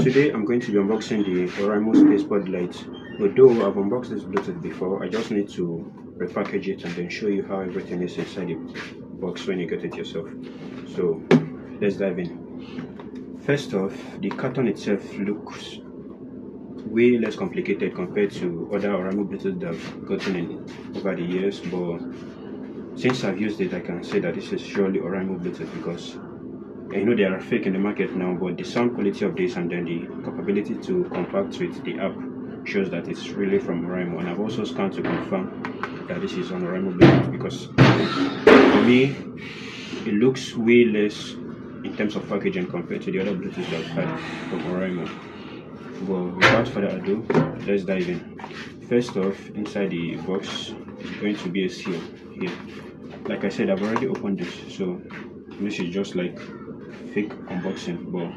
Today I'm going to be unboxing the Oraimo spacebud lite. Although I've unboxed this Bluetooth before, I just need to repackage it and then show you how everything is inside the box when you get it yourself. So let's dive in. First off, the carton itself looks way less complicated compared to other Oraimo Bluetooth that I've gotten in over the years, but since I've used it, I can say that this is surely Oraimo Bluetooth because I know there are fake in the market now, but the sound quality of this and then the capability to compact with the app shows that it's really from Oraimo. And I've also scanned to confirm that this is on Oraimo Bluetooth because for me, it looks way less in terms of packaging compared to the other Bluetooth that I've had from Oraimo. But without further ado, let's dive in. First off, inside the box is going to be a seal here. Like I said, I've already opened this, so this is just like fake unboxing, but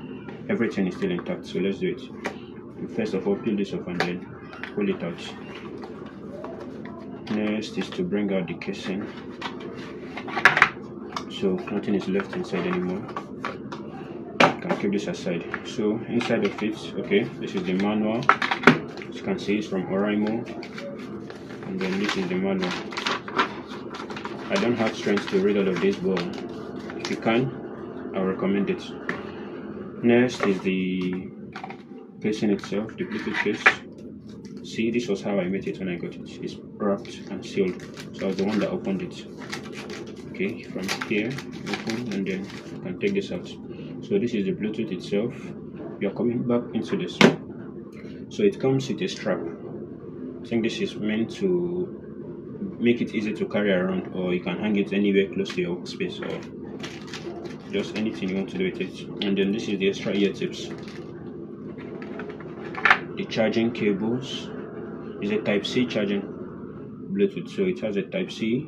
everything is still intact. So let's do it. First of all, peel this off and then pull it out. Next is to bring out the casing, so nothing is left inside anymore. Can keep this aside. So inside of it, okay, this is the manual. As you can see, it's from Oraimo, and then this is the manual. I don't have strength to read all of this, but if you can, I recommend it. Next is the casing itself, the Bluetooth case. See, this was how I made it when I got it. It's wrapped and sealed, so I was the one that opened it. Okay, from here, open, and then you can take this out. So this is the Bluetooth itself. You are coming back into this. So it comes with a strap. I think this is meant to make it easy to carry around, or you can hang it anywhere close to your workspace, or just anything you want to do with it. And then this is the extra ear tips. The charging cables is a Type-C charging Bluetooth, so it has a Type-C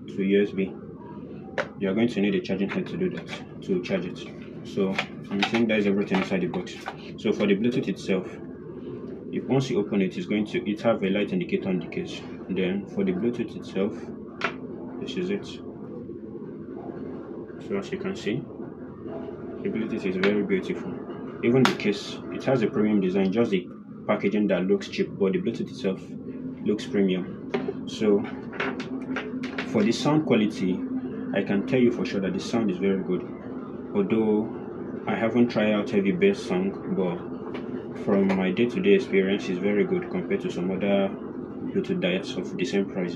to USB. You are going to need a charging head to do that, to charge it. So I think that is everything inside the box. So for the Bluetooth itself, if once you open it, it have a light indicator on the case. And then for the Bluetooth itself, this is it. So as you can see, the Bluetooth is very beautiful. Even the case, it has a premium design, just the packaging that looks cheap, but the Bluetooth itself looks premium. So for the sound quality, I can tell you for sure that the sound is very good. Although I haven't tried out heavy bass sound, but from my day-to-day experience, it's very good compared to some other Bluetooth diodes of the same price.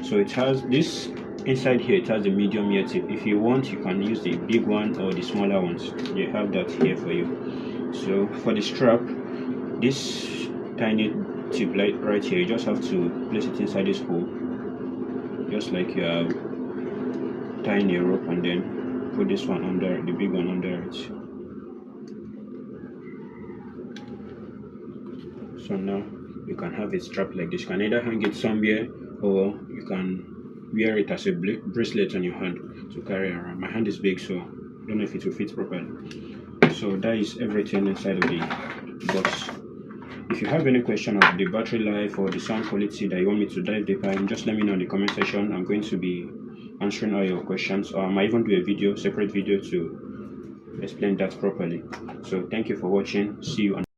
So it has this inside here, it has the medium ear tip. If you want, you can use the big one or the smaller ones. You have that here for you. So for the strap, this tiny tip right here, you just have to place it inside this hole, just like you are tying a rope, and then put this one under, the big one under it. So now you can have it strapped like this. You can either hang it somewhere, or you can wear it as a bracelet on your hand to carry around. My hand is big, so I don't know if it will fit properly. So that is everything inside of the box. If you have any question of the battery life or the sound quality that you want me to dive deeper in, just let me know in the comment section. I'm going to be answering all your questions, or I might even do a separate video to explain that properly. So thank you for watching. See you on